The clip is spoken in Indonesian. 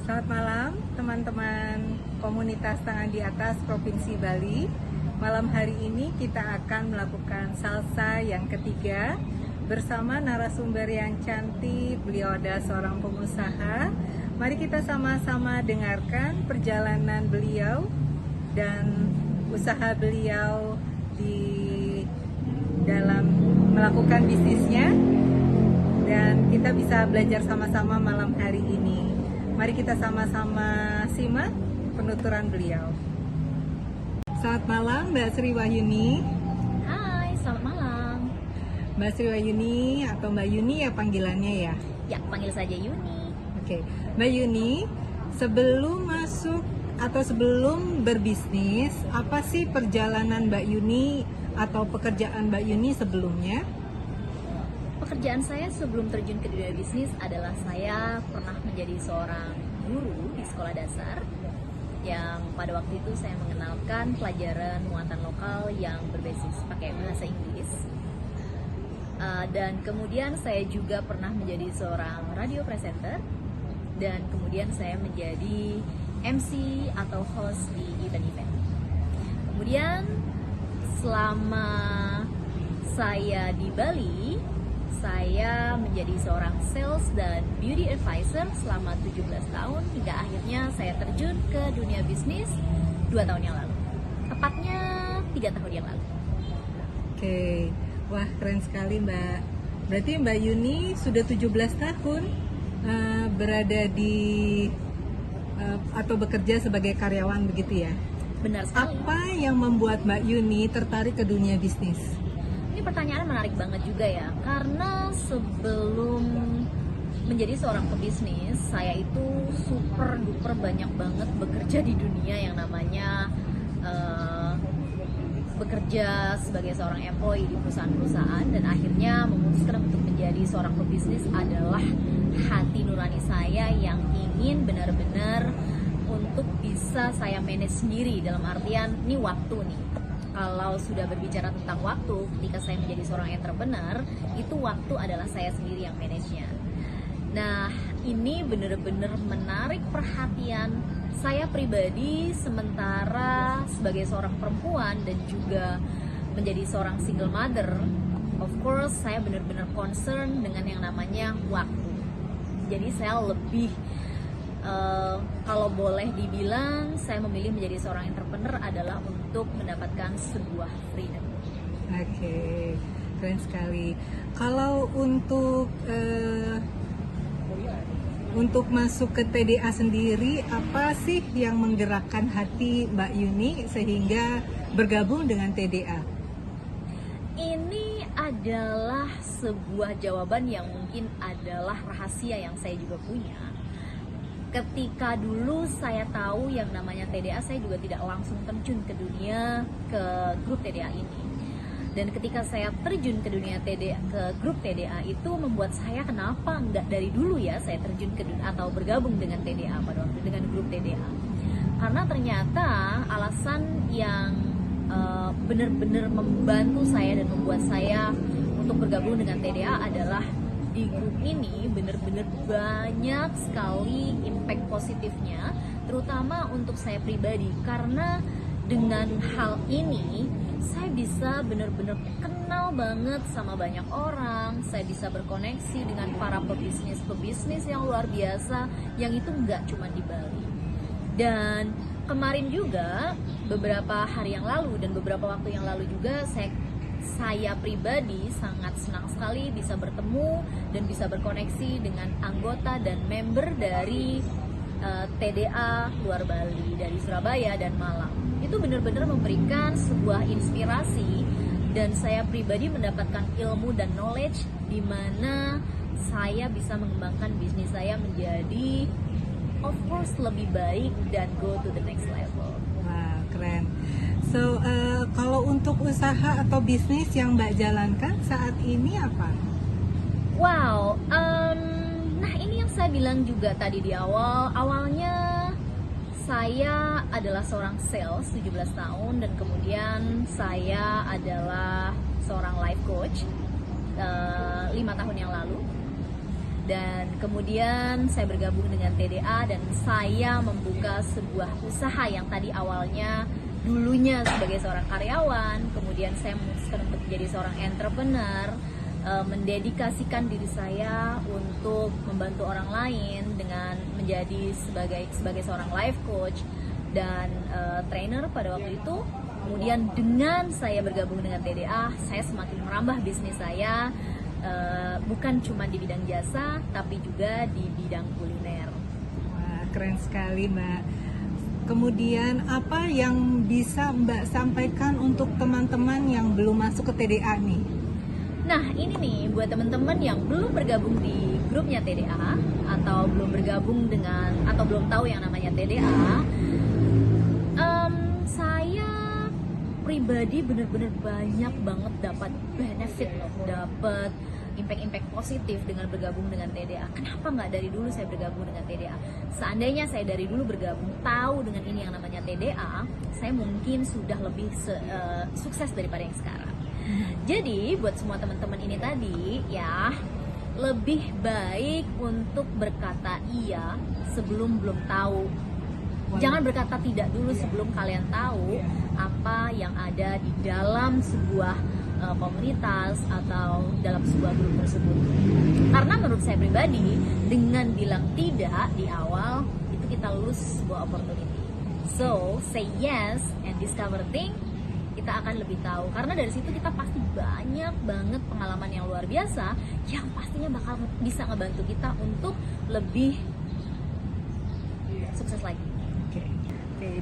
Selamat malam teman-teman komunitas Tangan di Atas Provinsi Bali. Malam hari ini kita akan melakukan salsa yang ketiga bersama narasumber yang cantik. Beliau adalah seorang pengusaha. Mari kita sama-sama dengarkan perjalanan beliau dan usaha beliau di dalam melakukan bisnisnya, dan kita bisa belajar sama-sama malam hari ini. Mari kita sama-sama simak penuturan beliau. Selamat malam Mbak Sri Wahyuni. Hai, selamat malam. Mbak Sri Wahyuni atau Mbak Yuni ya panggilannya ya? Ya, panggil saja Yuni. Oke, Mbak Yuni, sebelum masuk atau sebelum berbisnis, apa sih perjalanan Mbak Yuni atau pekerjaan Mbak Yuni sebelumnya? Pekerjaan saya sebelum terjun ke dunia bisnis adalah saya pernah menjadi seorang guru di sekolah dasar, yang pada waktu itu saya mengenalkan pelajaran muatan lokal yang berbasis pakai bahasa Inggris. Dan kemudian saya juga pernah menjadi seorang radio presenter, dan kemudian saya menjadi MC atau host di event-event. Kemudian selama saya di Bali, saya menjadi seorang sales dan beauty advisor selama 17 tahun hingga akhirnya saya terjun ke dunia bisnis 2 tahun yang lalu. Tepatnya 3 tahun yang lalu. Oke, wah keren sekali Mbak. Berarti Mbak Yuni sudah 17 tahun berada di atau bekerja sebagai karyawan begitu ya? Benar sekali. Apa yang membuat Mbak Yuni tertarik ke dunia bisnis? Ini pertanyaan menarik banget juga ya, karena sebelum menjadi seorang pebisnis, saya itu super duper banyak banget bekerja di dunia yang namanya bekerja sebagai seorang employee di perusahaan-perusahaan, dan akhirnya memutuskan untuk menjadi seorang pebisnis adalah hati nurani saya yang ingin benar-benar untuk bisa saya manage sendiri, dalam artian ini waktu nih. Kalau sudah berbicara tentang waktu, ketika saya menjadi seorang entrepreneur, itu waktu adalah saya sendiri yang manage-nya. Nah, ini benar-benar menarik perhatian saya pribadi, sementara sebagai seorang perempuan dan juga menjadi seorang single mother, of course saya benar-benar concern dengan yang namanya waktu. Jadi saya lebih kalau boleh dibilang, saya memilih menjadi seorang entrepreneur adalah untuk mendapatkan sebuah freedom. Oke, keren sekali. Kalau untuk masuk ke TDA sendiri, apa sih yang menggerakkan hati Mbak Yuni sehingga bergabung dengan TDA? Ini adalah sebuah jawaban yang mungkin adalah rahasia yang saya juga punya. Ketika dulu saya tahu yang namanya TDA, saya juga tidak langsung terjun ke grup TDA ini. Dan ketika saya terjun ke dunia TDA, ke grup TDA itu membuat saya kenapa nggak dari dulu ya saya terjun ke atau bergabung dengan TDA pada waktu dengan grup TDA. Karena ternyata alasan yang benar-benar membantu saya dan membuat saya untuk bergabung dengan TDA adalah di grup ini benar-benar banyak sekali impact positifnya, terutama untuk saya pribadi, karena dengan hal ini saya bisa benar-benar kenal banget sama banyak orang, saya bisa berkoneksi dengan para pebisnis yang luar biasa, yang itu nggak cuma di Bali. Dan kemarin juga, beberapa hari yang lalu dan beberapa waktu yang lalu juga, saya pribadi sangat senang sekali bisa bertemu dan bisa berkoneksi dengan anggota dan member dari TDA luar Bali, dari Surabaya dan Malang. Itu benar-benar memberikan sebuah inspirasi, dan saya pribadi mendapatkan ilmu dan knowledge di mana saya bisa mengembangkan bisnis saya menjadi, of course, lebih baik dan go to the next level. Wah, keren. So, kalau untuk usaha atau bisnis yang Mbak jalankan saat ini apa? Wow, nah ini yang saya bilang juga tadi di awalnya saya adalah seorang sales 17 tahun, dan kemudian saya adalah seorang life coach 5 tahun yang lalu. Dan kemudian saya bergabung dengan TDA dan saya membuka sebuah usaha yang tadi awalnya dulunya sebagai seorang karyawan, kemudian saya memutuskan untuk menjadi seorang entrepreneur, mendedikasikan diri saya untuk membantu orang lain dengan menjadi sebagai seorang life coach dan trainer pada waktu itu. Kemudian dengan saya bergabung dengan TDA, saya semakin merambah bisnis saya, bukan cuma di bidang jasa, tapi juga di bidang kuliner. Wah, keren sekali Mbak. Kemudian apa yang bisa Mbak sampaikan untuk teman-teman yang belum masuk ke TDA nih? Nah ini nih buat teman-teman yang belum bergabung di grupnya TDA atau belum bergabung dengan atau belum tahu yang namanya TDA, saya pribadi bener-bener banyak banget dapat benefit loh, dapat impact positif dengan bergabung dengan TDA. Kenapa nggak dari dulu saya bergabung dengan TDA? Seandainya saya dari dulu bergabung, tahu dengan ini yang namanya TDA, saya mungkin sudah lebih sukses daripada yang sekarang. Jadi buat semua teman-teman ini tadi ya, lebih baik untuk berkata iya sebelum belum tahu. Jangan berkata tidak dulu sebelum kalian tahu apa yang ada di dalam sebuah komunitas atau dalam sebuah grup tersebut. Karena menurut saya pribadi, dengan bilang tidak di awal, itu kita lose sebuah opportunity. So, say yes and discover things, kita akan lebih tahu. Karena dari situ kita pasti banyak banget pengalaman yang luar biasa yang pastinya bakal bisa ngebantu kita untuk lebih sukses lagi. Oke.